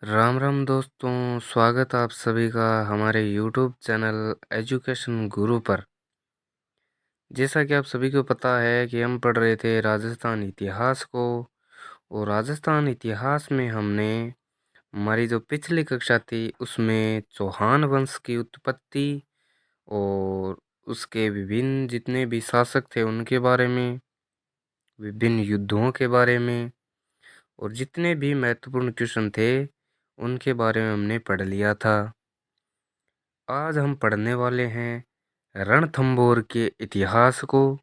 राम राम दोस्तों, स्वागत आप सभी का हमारे यूट्यूब चैनल एजुकेशन गुरु पर। जैसा कि आप सभी को पता है कि हम पढ़ रहे थे राजस्थान इतिहास को। और राजस्थान इतिहास में हमने हमारी जो पिछली कक्षा थी उसमें चौहान वंश की उत्पत्ति और उसके विभिन्न जितने भी शासक थे उनके बारे में, विभिन्न युद्धों के बारे में और जितने भी महत्वपूर्ण क्वेश्चन थे उनके बारे में हमने पढ़ लिया था। आज हम पढ़ने वाले हैं रणथंभौर के इतिहास को,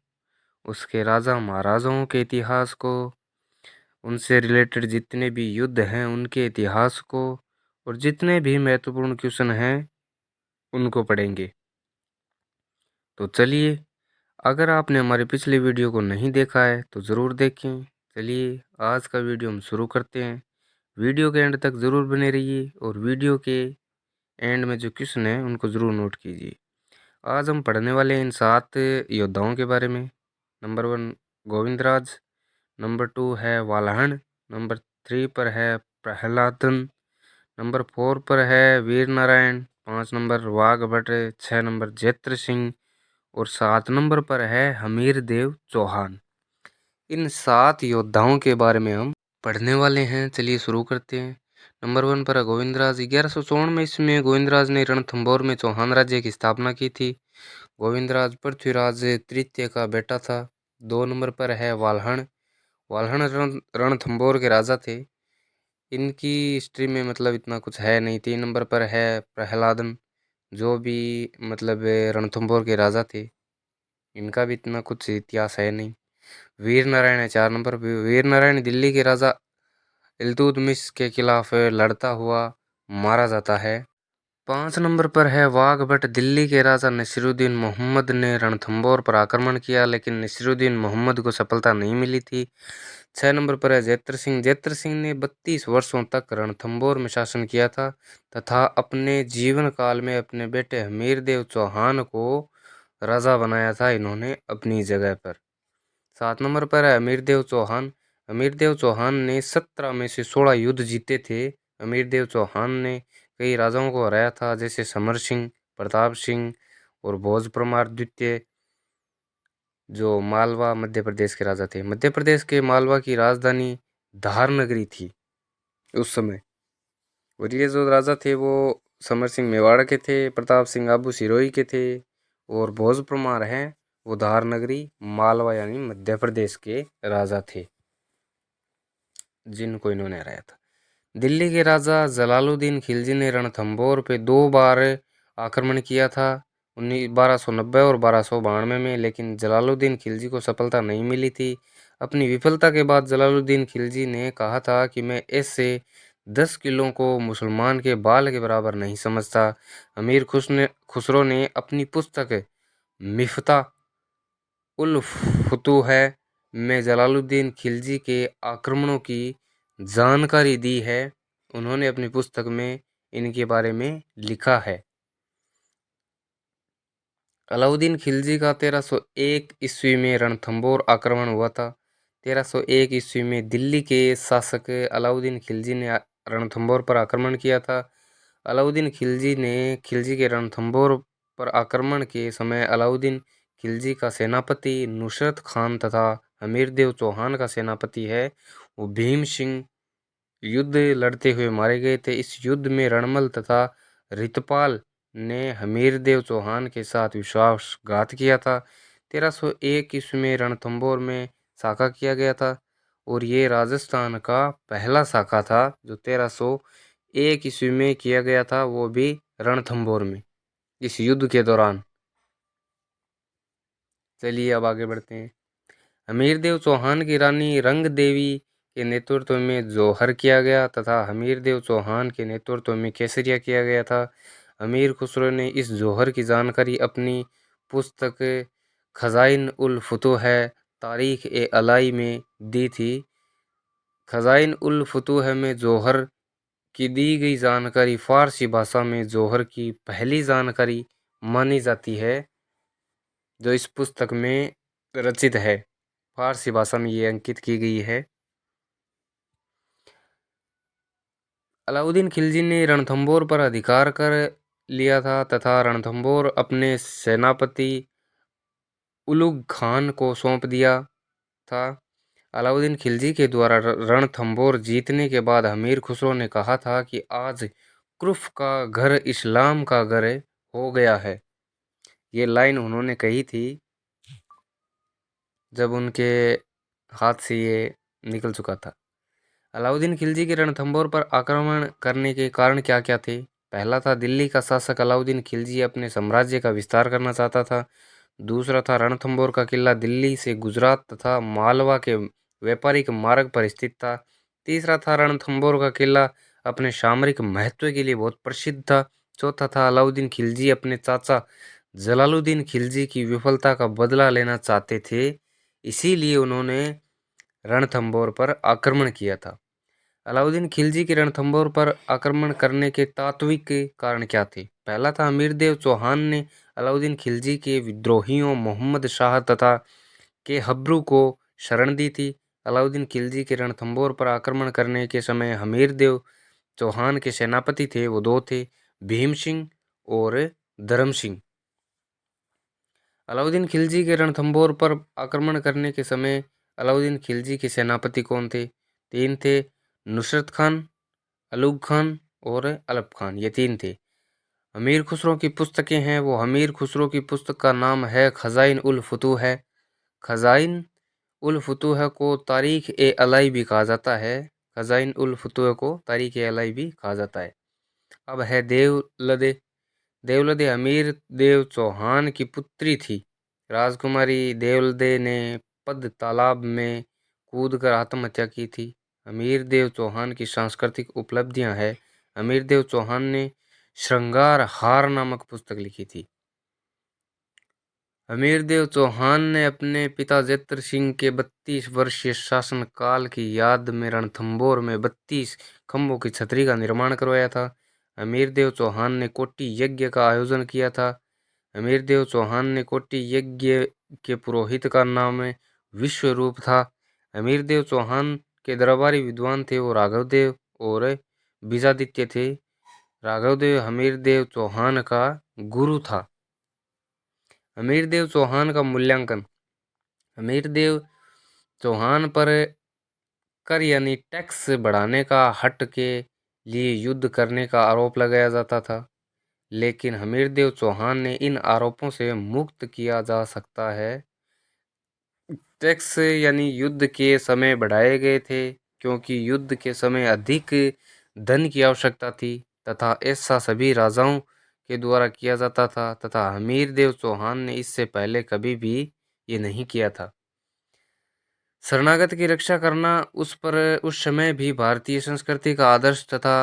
उसके राजा महाराजाओं के इतिहास को, उनसे रिलेटेड जितने भी युद्ध हैं उनके इतिहास को और जितने भी महत्वपूर्ण क्वेश्चन हैं उनको पढ़ेंगे। तो चलिए, अगर आपने हमारी पिछली वीडियो को नहीं देखा है तो ज़रूर देखें। चलिए आज का वीडियो हम शुरू करते हैं। वीडियो के एंड तक ज़रूर बने रहिए और वीडियो के एंड में जो क्वेश्चन है उनको ज़रूर नोट कीजिए। आज हम पढ़ने वाले हैं इन 7 योद्धाओं के बारे में। नंबर 1 गोविंदराज, नंबर 2 है वालहण, नंबर 3 पर है प्रहलादन, नंबर 4 पर है वीर नारायण, 5 नंबर वाघभट, 6 नंबर जैत्र सिंह और 7 नंबर पर है हमीर देव चौहान। इन 7 योद्धाओं के बारे में हम पढ़ने वाले हैं। चलिए शुरू करते हैं। नंबर 1 पर है गोविंदराज। 1154 में इसमें गोविंदराज ने रणथंभौर में चौहान राज्य की स्थापना की थी। गोविंदराज पृथ्वीराज तृतीय का बेटा था। 2 नंबर पर है वालहण। वालहण रणथंभौर के राजा थे। इनकी हिस्ट्री में मतलब इतना कुछ है नहीं। 3 नंबर पर है प्रहलादन, जो भी मतलब रणथंभौर के राजा थे। इनका भी इतना कुछ इतिहास है नहीं। वीर नारायण है 4 नंबर पे। वीर नारायण दिल्ली के राजा इल्तुतमिश के खिलाफ लड़ता हुआ मारा जाता है। 5 नंबर पर है वाघभट। दिल्ली के राजा नसीरुद्दीन मोहम्मद ने रणथंभौर पर आक्रमण किया, लेकिन नसीरुद्दीन मोहम्मद को सफलता नहीं मिली थी। 6 नंबर पर है जैत्र सिंह। जैत्र सिंह ने 32 वर्षों तक रणथंभौर में शासन किया था तथा अपने जीवन काल में अपने बेटे हमीरदेव चौहान को राजा बनाया था इन्होंने अपनी जगह पर। 7 नंबर पर है अमीरदेव चौहान। अमीरदेव चौहान ने 17 में से 16 युद्ध जीते थे। अमीरदेव चौहान ने कई राजाओं को हराया था, जैसे समर सिंह, प्रताप सिंह और भोज परमार द्वितीय, जो मालवा मध्य प्रदेश के राजा थे। मध्य प्रदेश के मालवा की राजधानी धार नगरी थी उस समय। और ये जो राजा थे वो समर सिंह मेवाड़ के थे, प्रताप सिंह आबू सिरोही के थे और भोज परमार हैं वो धार नगरी मालवा यानी मध्य प्रदेश के राजा थे जिनको इन्होंने हराया था। दिल्ली के राजा जलालुद्दीन खिलजी ने रणथंभौर पे 2 बार आक्रमण किया था, 1290 और 1292 में, लेकिन जलालुद्दीन खिलजी को सफलता नहीं मिली थी। अपनी विफलता के बाद जलालुद्दीन खिलजी ने कहा था कि मैं ऐसे 10 किलों को मुसलमान के बाल के बराबर नहीं समझता। अमीर खुसरो ने अपनी पुस्तक मिफ्ता उल फुतूह में जलालुद्दीन खिलजी के आक्रमणों की जानकारी दी है। उन्होंने अपनी पुस्तक में इनके बारे में लिखा है। अलाउद्दीन खिलजी का 1301 ईस्वी में रणथंभौर आक्रमण हुआ था। 1301 ईस्वी में दिल्ली के शासक अलाउद्दीन खिलजी ने रणथंभौर पर आक्रमण किया था। अलाउद्दीन खिलजी के रणथंभौर पर आक्रमण के समय अलाउद्दीन खिलजी का सेनापति नुसरत खान तथा हमीरदेव चौहान का सेनापति है वो भीम सिंह युद्ध लड़ते हुए मारे गए थे। इस युद्ध में रणमल तथा रितपाल ने हमीरदेव चौहान के साथ विश्वासघात किया था। 1301 ईस्वी में रणथंभौर में साका किया गया था और ये राजस्थान का पहला साका था जो 1301 ईस्वी में किया गया था, वो भी रणथंभौर में इस युद्ध के दौरान। चलिए अब आगे बढ़ते हैं। हमीरदेव चौहान की रानी रंग देवी के नेतृत्व में जौहर किया गया तथा हमीरदेव चौहान के नेतृत्व में केसरिया किया गया था। अमीर खुसरो ने इस जौहर की जानकारी अपनी पुस्तक खजाइन उल फुतूह तारीख ए अलाई में दी थी। खजाइन उल फुतूह में जौहर की दी गई जानकारी फारसी भाषा में जौहर की पहली जानकारी मानी जाती है जो इस पुस्तक में रचित है। फारसी भाषा में ये अंकित की गई है। अलाउद्दीन खिलजी ने रणथंभौर पर अधिकार कर लिया था तथा रणथंभौर अपने सेनापति उलुग खान को सौंप दिया था। अलाउद्दीन खिलजी के द्वारा रणथंभौर जीतने के बाद अमीर खुसरो ने कहा था कि आज कुर्फ का घर इस्लाम का घर हो गया है। ये लाइन उन्होंने कही थी जब उनके हाथ से ये निकल चुका था। अलाउद्दीन खिलजी के रणथंभौर पर आक्रमण करने के कारण क्या क्या थे? पहला था, दिल्ली का शासक अलाउद्दीन खिलजी अपने साम्राज्य का विस्तार करना चाहता था। दूसरा था, रणथंभौर का किला दिल्ली से गुजरात तथा मालवा के व्यापारिक मार्ग पर स्थित था। तीसरा था, रणथंभौर का किला अपने सामरिक महत्व के लिए बहुत प्रसिद्ध था। चौथा था, अलाउद्दीन खिलजी अपने चाचा जलालुद्दीन खिलजी की विफलता का बदला लेना चाहते थे, इसीलिए उन्होंने रणथंभौर पर आक्रमण किया था। अलाउद्दीन खिलजी के रणथंभौर पर आक्रमण करने के तात्विक कारण क्या थे? पहला था, अमीरदेव चौहान ने अलाउद्दीन खिलजी के विद्रोहियों मोहम्मद शाह तथा के हब्रू को शरण दी थी। अलाउद्दीन खिलजी के रणथंभौर पर आक्रमण करने के समय अमीरदेव चौहान के सेनापति थे, वो दो थे, भीम सिंह और धर्म सिंह। अलाउद्दीन खिलजी के रणथंभौर पर आक्रमण करने के समय अलाउद्दीन खिलजी के सेनापति कौन थे? तीन थे, नुसरत खान, अलूग खान और अलप खान, ये तीन थे। अमीर खुसरो की पुस्तकें हैं, वो अमीर खुसरो की पुस्तक का नाम है खजाइन उल फुतूह है। खजाइन उल फुतूह को तारीख ए अलाई भी कहा जाता है। खजाइन उल फुतूह को तारीख ए अलाई भी कहा जाता है। अब है देवलदे। देवलदे अमीर देव चौहान की पुत्री थी। राजकुमारी देवलदे ने पद तालाब में कूदकर आत्महत्या की थी। अमीर देव चौहान की सांस्कृतिक उपलब्धियां हैं। अमीर देव चौहान ने श्रृंगार हार नामक पुस्तक लिखी थी। अमीरदेव चौहान ने अपने पिता जैत्र सिंह के 32 वर्षीय शासनकाल की याद में रणथंभौर में 32 खंभों की छतरी का निर्माण करवाया था। अमीरदेव चौहान ने कोटि यज्ञ का आयोजन किया था। अमीरदेव चौहान ने कोटि यज्ञ के पुरोहित का नाम विश्वरूप था। अमीरदेव चौहान के दरबारी विद्वान थे वो राघवदेव और बीजादित्य थे। राघवदेव अमीरदेव चौहान का गुरु था। अमीरदेव चौहान का मूल्यांकन। अमीरदेव चौहान पर कर यानी टैक्स बढ़ाने का हट के लिए युद्ध करने का आरोप लगाया जाता था, लेकिन अमीरदेव चौहान ने इन आरोपों से मुक्त किया जा सकता है। टैक्स यानी युद्ध के समय बढ़ाए गए थे क्योंकि युद्ध के समय अधिक धन की आवश्यकता थी तथा ऐसा सभी राजाओं के द्वारा किया जाता था तथा अमीरदेव चौहान ने इससे पहले कभी भी ये नहीं किया था। शरणागत की रक्षा करना उस समय भी भारतीय संस्कृति का आदर्श तथा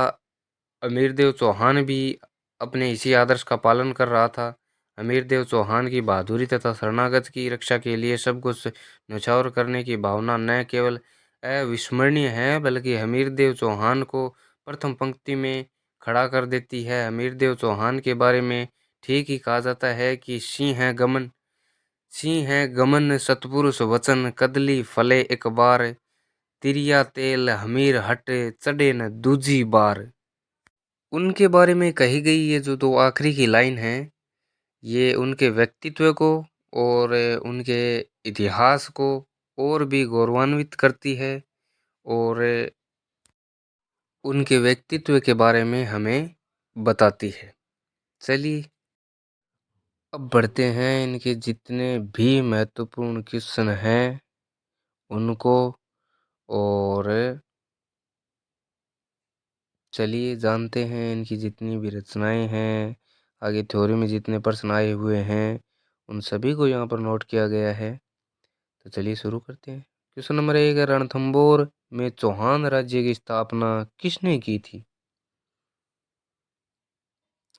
अमीरदेव चौहान भी अपने इसी आदर्श का पालन कर रहा था। अमीरदेव चौहान की बहादुरी तथा शरणागत की रक्षा के लिए सब कुछ न्यौछावर करने की भावना न केवल अविस्मरणीय है बल्कि अमीरदेव चौहान को प्रथम पंक्ति में खड़ा कर देती है। अमीरदेव चौहान के बारे में ठीक ही कहा जाता है कि सिंह है गमन सतपुरुष वचन कदली फले एक बार तिरिया तेल हमीर हट चढ़े न दूजी बार। उनके बारे में कही गई ये जो दो आखिरी की लाइन है ये उनके व्यक्तित्व को और उनके इतिहास को और भी गौरवान्वित करती है और उनके व्यक्तित्व के बारे में हमें बताती है। चलिए अब बढ़ते हैं इनके जितने भी महत्वपूर्ण क्वेश्चन हैं उनको, और चलिए जानते हैं इनकी जितनी भी रचनाएं हैं, आगे थ्योरी में जितने प्रश्न आए हुए हैं उन सभी को यहाँ पर नोट किया गया है। तो चलिए शुरू करते हैं। क्वेश्चन नंबर 1, रणथंभौर में चौहान राज्य की स्थापना किसने की थी?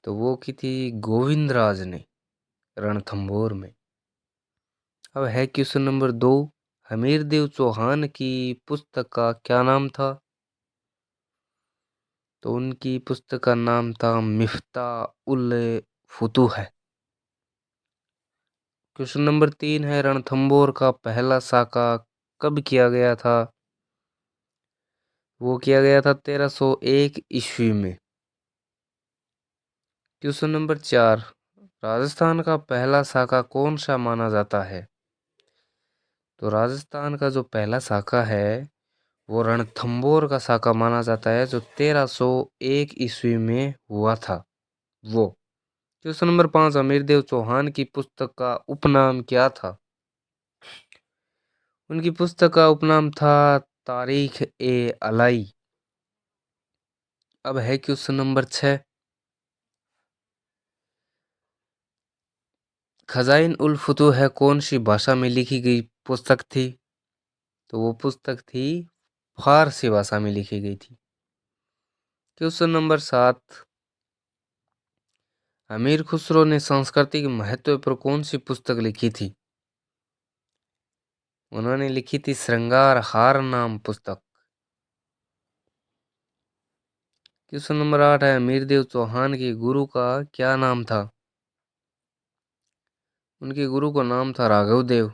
तो वो की थी गोविंदराज ने रणथंभौर में। अब है क्वेश्चन नंबर 2, हमीरदेव चौहान की पुस्तक का क्या नाम था? तो उनकी पुस्तक का नाम था मिफ्ता उल फुतूह है। क्वेश्चन नंबर 3 है, रणथंभौर का पहला साका कब किया गया था? वो किया गया था 1301 ईस्वी में। क्वेश्चन नंबर 4, राजस्थान का पहला शाखा कौन सा माना जाता है? तो राजस्थान का जो पहला शाखा है वो रणथंभौर का शाखा माना जाता है, जो 1301 ईस्वी में हुआ था वो। क्वेश्चन नंबर 5, अमीरदेव चौहान की पुस्तक का उपनाम क्या था? उनकी पुस्तक का उपनाम था तारीख ए अलाई। अब है क्वेश्चन नंबर 6, खजाइन उल फुतूह कौन सी भाषा में लिखी गई पुस्तक थी? तो वो पुस्तक थी फारसी भाषा में लिखी गई थी। क्वेश्चन नंबर 7, अमीर खुसरो ने सांस्कृतिक महत्व पर कौन सी पुस्तक लिखी थी? उन्होंने लिखी थी श्रृंगार हार नाम पुस्तक। क्वेश्चन नंबर 8 है, अमीरदेव चौहान के गुरु का क्या नाम था? उनके गुरु का नाम था राघव देव,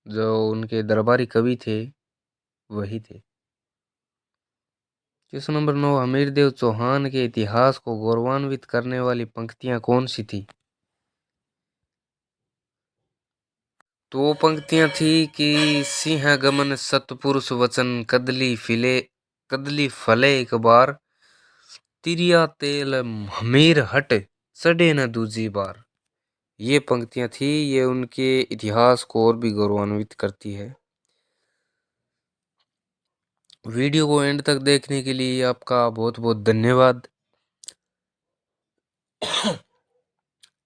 जो उनके दरबारी कवि थे वही थे। क्वेश्चन नंबर 9, अमीरदेव चौहान के इतिहास को गौरवान्वित करने वाली पंक्तियां कौन सी थी? तो वो पंक्तियां थी कि सिंह गमन सतपुरुष वचन कदली फले एक बार, तिरिया तेल हमीर हट सडे न दूजी बार। ये पंक्तियां थी, ये उनके इतिहास को और भी गौरवान्वित करती है। वीडियो को एंड तक देखने के लिए आपका बहुत बहुत धन्यवाद।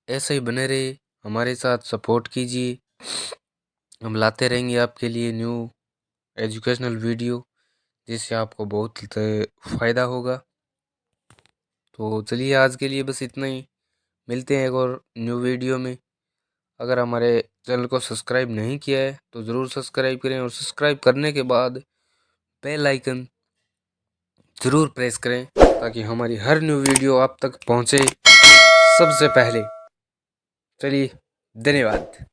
ऐसे ही बने रहे, हमारे साथ सपोर्ट कीजिए। हम लाते रहेंगे आपके लिए न्यू एजुकेशनल वीडियो, जिससे आपको बहुत फ़ायदा होगा। तो चलिए आज के लिए बस इतना ही, मिलते हैं एक और न्यू वीडियो में। अगर हमारे चैनल को सब्सक्राइब नहीं किया है तो ज़रूर सब्सक्राइब करें, और सब्सक्राइब करने के बाद बेल आइकन ज़रूर प्रेस करें, ताकि हमारी हर न्यू वीडियो आप तक पहुंचे सबसे पहले। चलिए, धन्यवाद।